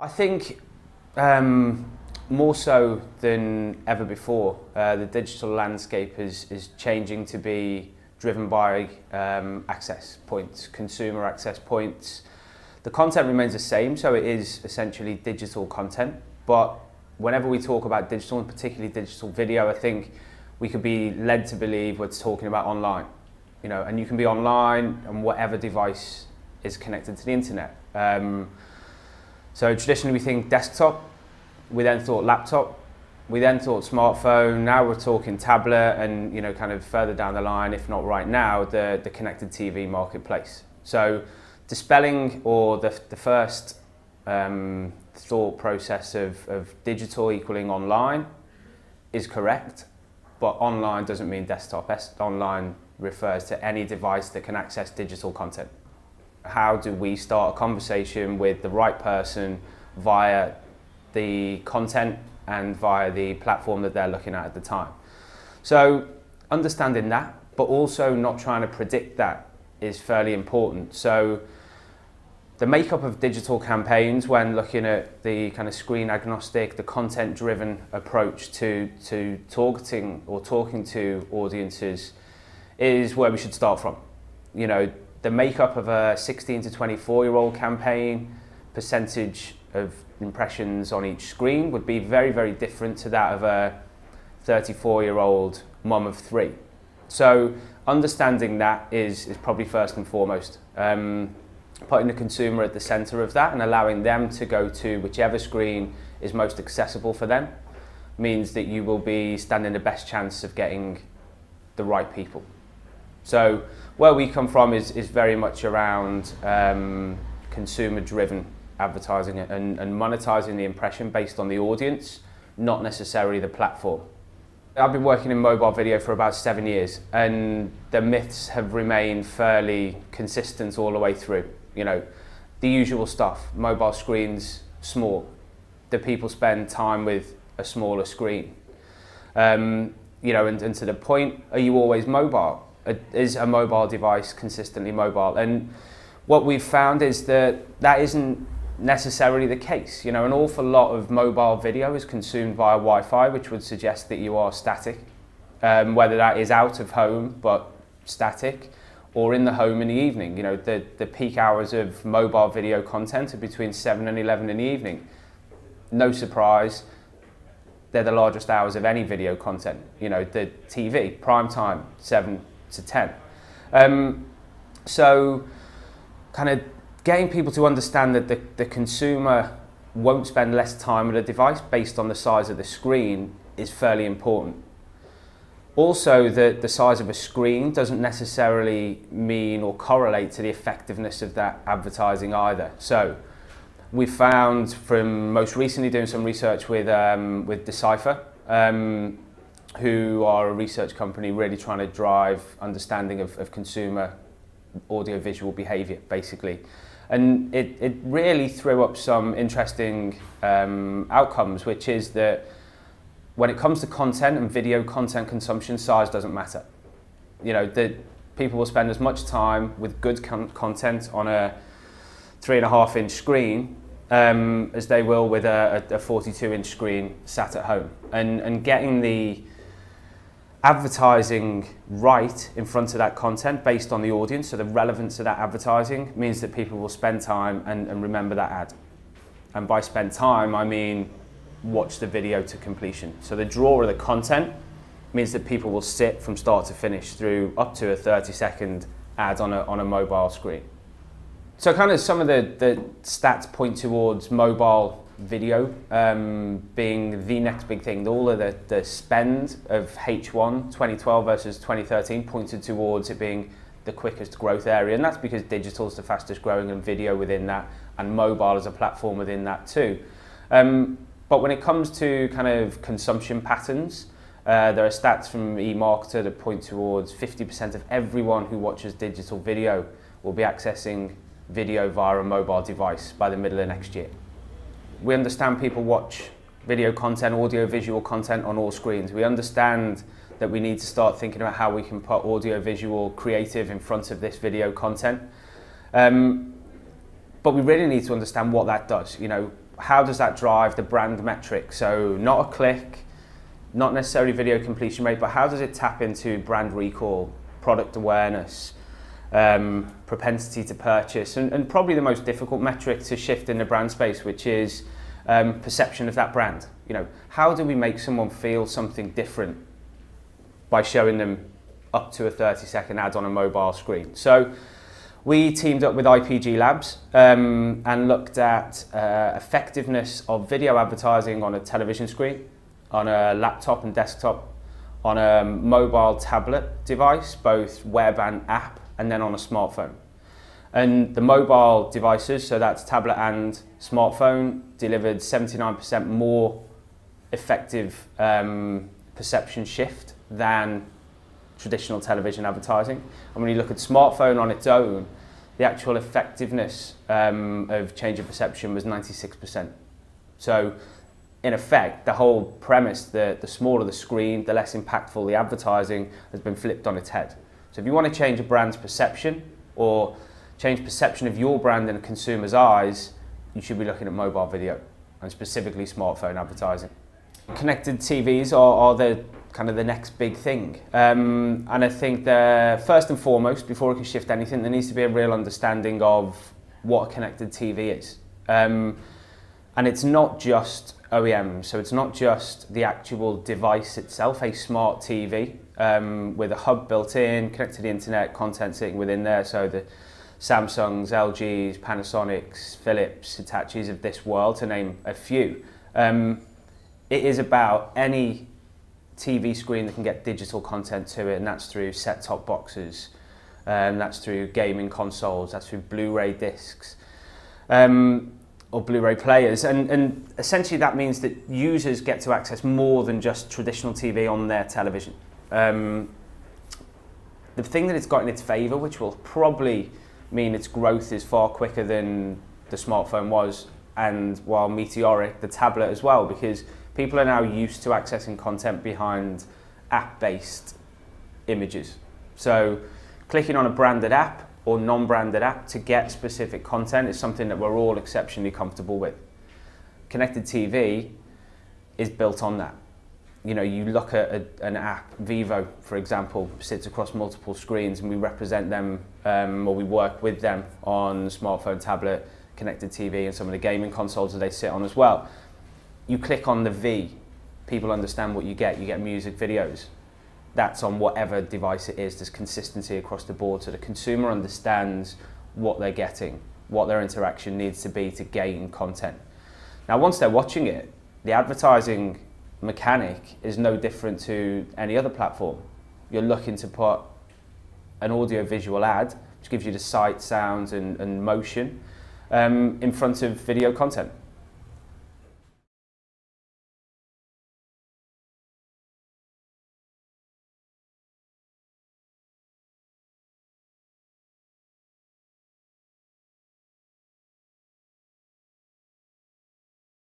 I think more so than ever before, the digital landscape is changing to be driven by access points, consumer access points. The content remains the same, so it is essentially digital content, but whenever we talk about digital, and particularly digital video, I think we could be led to believe we're talking about online, and you can be online on whatever device is connected to the internet. So traditionally we think desktop, we then thought laptop, we then thought smartphone, now we're talking tablet, and kind of further down the line, if not right now, the connected TV marketplace. So dispelling, or the first thought process of digital equaling online is correct, but online doesn't mean desktop. Online refers to any device that can access digital content. How do we start a conversation with the right person via the content and via the platform that they're looking at the time? So understanding that, but also not trying to predict that, is fairly important. So the makeup of digital campaigns, when looking at the kind of screen agnostic, the content driven approach to targeting or talking to audiences, is where we should start from. The makeup of a 16 to 24-year-old campaign, percentage of impressions on each screen would be very, very different to that of a 34-year-old mum of 3. So understanding that is probably first and foremost. Putting the consumer at the center of that and allowing them to go to whichever screen is most accessible for them means that you will be standing the best chance of getting the right people. So where we come from is very much around consumer-driven advertising and monetizing the impression based on the audience, not necessarily the platform. I've been working in mobile video for about 7 years, and the myths have remained fairly consistent all the way through. The usual stuff: mobile screens small, do people spend time with a smaller screen? And to the point, are you always mobile? Is a mobile device consistently mobile? And what we've found is that isn't necessarily the case. An awful lot of mobile video is consumed via Wi-Fi, which would suggest that you are static, whether that is out of home but static, or in the home in the evening. The peak hours of mobile video content are between 7 and 11 in the evening. No surprise, they're the largest hours of any video content. The TV, prime time, 7 to 10. So kind of getting people to understand that the consumer won't spend less time with a device based on the size of the screen is fairly important. Also, the size of a screen doesn't necessarily mean or correlate to the effectiveness of that advertising either. So we found, from most recently doing some research with Decipher, who are a research company really trying to drive understanding of consumer audiovisual behaviour, basically. And it really threw up some interesting outcomes, which is that when it comes to content and video content consumption, size doesn't matter. That people will spend as much time with good content on a 3.5-inch screen as they will with a 42-inch screen sat at home. And getting the advertising right in front of that content based on the audience, so the relevance of that advertising, means that people will spend time and remember that ad. And by spend time, I mean watch the video to completion. So the draw of the content means that people will sit from start to finish through up to a 30-second ad on a mobile screen. So kind of some of the stats point towards mobile video being the next big thing. All of the spend of H1 2012 versus 2013 pointed towards it being the quickest growth area, and that's because digital is the fastest growing and video within that, and mobile as a platform within that too. But when it comes to kind of consumption patterns, there are stats from eMarketer that point towards 50% of everyone who watches digital video will be accessing video via a mobile device by the middle of next year. We understand people watch video content, audio-visual content on all screens. We understand that we need to start thinking about how we can put audio-visual creative in front of this video content. But we really need to understand what that does. how does that drive the brand metric? So not a click, not necessarily video completion rate, but how does it tap into brand recall, product awareness, propensity to purchase, and probably the most difficult metric to shift in the brand space, which is perception of that brand. You know, how do we make someone feel something different by showing them up to a 30-second ad on a mobile screen? So we teamed up with IPG Labs and looked at effectiveness of video advertising on a television screen, on a laptop and desktop, on a mobile tablet device, both web and app, and then on a smartphone. And the mobile devices, so that's tablet and smartphone, delivered 79% more effective perception shift than traditional television advertising. And when you look at smartphone on its own, the actual effectiveness of change of perception was 96%. So in effect, the whole premise, the smaller the screen, the less impactful the advertising, has been flipped on its head. So if you want to change a brand's perception or change perception of your brand in a consumer's eyes, you should be looking at mobile video and specifically smartphone advertising. Connected TVs are the kind of the next big thing. And I think first and foremost, before it can shift anything, there needs to be a real understanding of what a connected TV is. And it's not just OEM, so it's not just the actual device itself, a smart TV with a hub built in, connected to the internet, content sitting within there, so the Samsungs, LGs, Panasonics, Philips, Hitachis of this world, to name a few. It is about any TV screen that can get digital content to it, and that's through set-top boxes, that's through gaming consoles, that's through Blu-ray discs, or Blu-ray players, and essentially that means that users get to access more than just traditional TV on their television. The thing that it's got in its favour, which will probably mean its growth is far quicker than the smartphone was, and while meteoric, the tablet as well, because people are now used to accessing content behind app-based images. So clicking on a branded app or non-branded app to get specific content is something that we're all exceptionally comfortable with. Connected TV is built on that. You know, you look at an app, Vivo, for example, sits across multiple screens, and we represent them, or we work with them on smartphone, tablet, connected TV, and some of the gaming consoles that they sit on as well. You click on the V, people understand what you get. You get music videos. That's on whatever device it is. There's consistency across the board, so the consumer understands what they're getting, what their interaction needs to be to gain content. Now, once they're watching it, the advertising mechanic is no different to any other platform. You're looking to put an audio-visual ad, which gives you the sight, sounds, and motion, in front of video content.